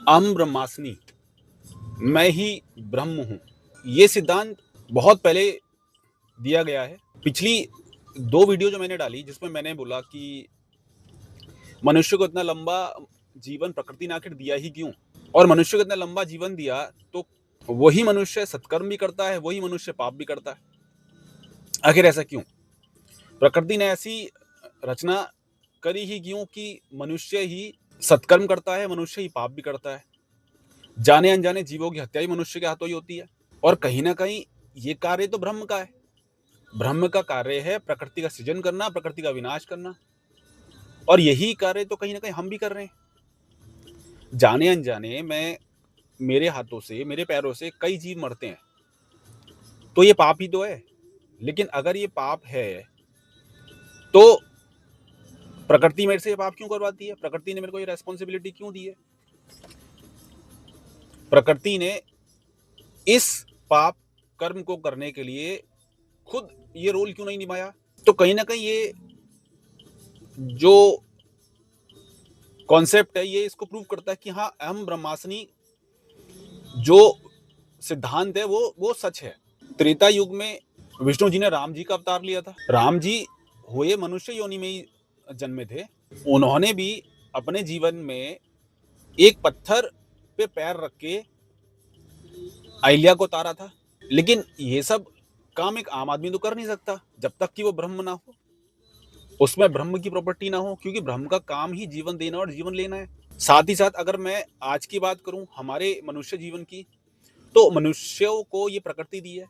अहम ब्रह्मास्मि, मैं ही ब्रह्म हूँ। ये सिद्धांत बहुत पहले दिया गया है। पिछली 2 वीडियो जो मैंने डाली जिसमें मैंने बोला कि मनुष्य को इतना लंबा जीवन प्रकृति ने आखिर दिया ही क्यों? और मनुष्य को इतना लंबा जीवन दिया तो वही मनुष्य सत्कर्म भी करता है, वही मनुष्य पाप भी करता है। आखिर ऐसा क्यों? प्रकृति ने ऐसी रचना करी ही क्यों कि मनुष्य ही सत्कर्म करता है, मनुष्य ही पाप भी करता है। जाने अनजाने जीवों की हत्या ही मनुष्य के हाथों ही होती है। और कहीं ना कहीं ये कार्य तो ब्रह्म का है। ब्रह्म का कार्य है प्रकृति का सृजन करना, प्रकृति का विनाश करना, और यही कार्य तो कहीं ना कहीं हम भी कर रहे हैं। जाने अनजाने मेरे हाथों से, मेरे पैरों से कई जीव मरते हैं, तो ये पाप ही तो है। लेकिन अगर ये पाप है तो प्रकृति मेरे से ये पाप क्यों करवाती है? प्रकृति ने मेरे को ये रेस्पॉन्सिबिलिटी क्यों दी है? प्रकृति ने इस पाप कर्म को करने के लिए खुद ये रोल क्यों नहीं निभाया? तो कहीं ना कहीं ये जो कॉन्सेप्ट है ये इसको प्रूव करता है कि हाँ, अहम ब्रह्मास्मि जो सिद्धांत है वो सच है। त्रेता युग में विष्णु जी ने राम जी का अवतार लिया था। राम जी हुए मनुष्य योनि में ही जन्मे थे। उन्होंने भी अपने जीवन में एक पत्थर पे पैर रख के अहिल्या को उतारा था। लेकिन ये सब काम एक आम आदमी तो कर नहीं सकता जब तक कि वो ब्रह्म ना हो, उसमें ब्रह्म की प्रॉपर्टी ना हो, क्योंकि ब्रह्म का काम ही जीवन देना और जीवन लेना है। साथ ही साथ अगर मैं आज की बात करूं, हमारे मनुष्य जीवन की, तो मनुष्यों को ये प्रकृति दी है।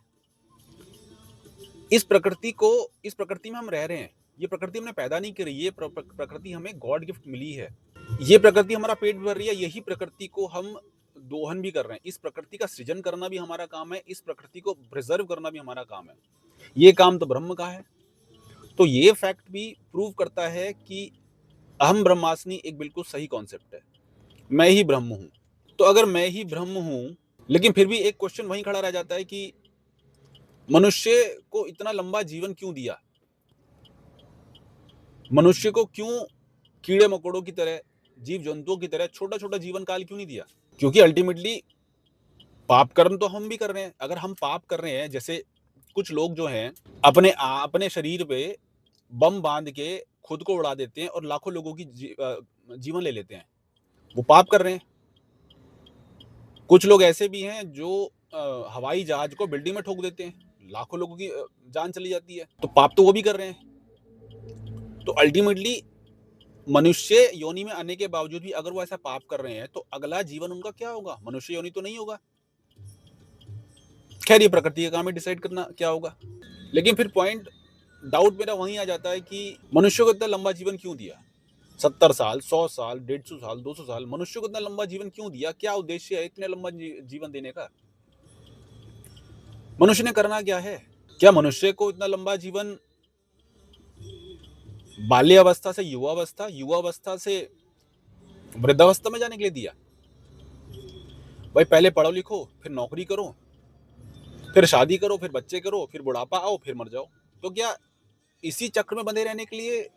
इस प्रकृति में हम रह रहे हैं। ये प्रकृति हमने पैदा नहीं करी, ये प्रकृति हमें गॉड गिफ्ट मिली है। ये प्रकृति हमारा पेट भर रही है, यही प्रकृति को हम दोहन भी कर रहे हैं। इस प्रकृति का सृजन करना भी हमारा काम है, इस प्रकृति को प्रिजर्व करना भी हमारा काम है। ये काम तो ब्रह्म का है। तो ये फैक्ट भी प्रूव करता है कि अहम ब्रह्मास्मि एक बिल्कुल सही कॉन्सेप्ट है। मैं ही ब्रह्म हूं। तो अगर मैं ही ब्रह्म हूं, लेकिन फिर भी एक क्वेश्चन वहीं खड़ा रह जाता है कि मनुष्य को इतना लंबा जीवन क्यों दिया? मनुष्य को क्यों कीड़े मकोड़ों की तरह, जीव जंतुओं की तरह छोटा छोटा जीवन काल क्यों नहीं दिया? क्योंकि अल्टीमेटली पाप कर्म तो हम भी कर रहे हैं। अगर हम पाप कर रहे हैं, जैसे कुछ लोग जो हैं अपने शरीर पे बम बांध के खुद को उड़ा देते हैं और लाखों लोगों की जीवन ले लेते हैं, वो पाप कर रहे हैं। कुछ लोग ऐसे भी हैं जो हवाई जहाज को बिल्डिंग में ठोक देते हैं, लाखों लोगों की जान चली जाती है, तो पाप तो वो भी कर रहे हैं। तो अल्टीमेटली मनुष्य योनि में आने के बावजूद भी अगर वो ऐसा पाप कर रहे हैं, तो अगला जीवन उनका क्या होगा? मनुष्य योनि तो नहीं होगा। खैर, ये प्रकृति का काम है डिसाइड करना क्या होगा। लेकिन फिर पॉइंट, डाउट मेरा वहीं आ जाता है कि मनुष्य को इतना लंबा जीवन क्यों दिया? 70 साल, 100 साल, 150 साल, 200 साल, मनुष्य को इतना लंबा जीवन क्यों दिया? क्या उद्देश्य है इतने लंबा जीवन देने का? मनुष्य ने करना क्या है? क्या मनुष्य को इतना लंबा जीवन बाल्यावस्था से युवावस्था, युवावस्था से वृद्धावस्था में जाने के लिए दिया? भाई, पहले पढ़ो लिखो, फिर नौकरी करो, फिर शादी करो, फिर बच्चे करो, फिर बुढ़ापा आओ, फिर मर जाओ। तो क्या इसी चक्र में बंधे रहने के लिए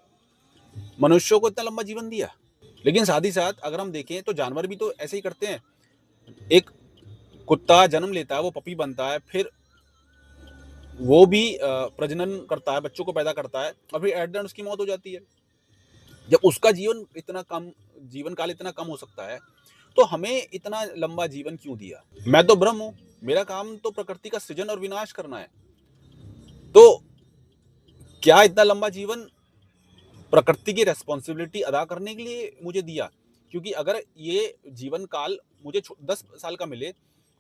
मनुष्यों को इतना लंबा जीवन दिया? लेकिन साथ ही साथ अगर हम देखें तो जानवर भी तो ऐसे ही करते हैं। एक कुत्ता जन्म लेता है, वो पपी बनता है, फिर वो भी प्रजनन करता है, बच्चों को पैदा करता है, और फिर एट द एंड उसकी मौत हो जाती है। जब उसका जीवन काल इतना कम हो सकता है, तो हमें इतना लंबा जीवन क्यों दिया? मैं तो ब्रह्म हूं, मेरा काम तो प्रकृति का सृजन और विनाश करना है। तो क्या इतना लंबा जीवन प्रकृति की रेस्पॉन्सिबिलिटी अदा करने के लिए मुझे दिया? क्योंकि अगर ये जीवन काल मुझे 10 साल का मिले,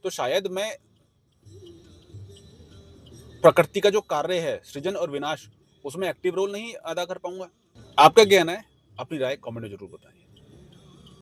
तो शायद मैं प्रकृति का जो कार्य है सृजन और विनाश, उसमें एक्टिव रोल नहीं अदा कर पाऊंगा। आपका क्या कहना है? अपनी राय कमेंट में जरूर बताएं।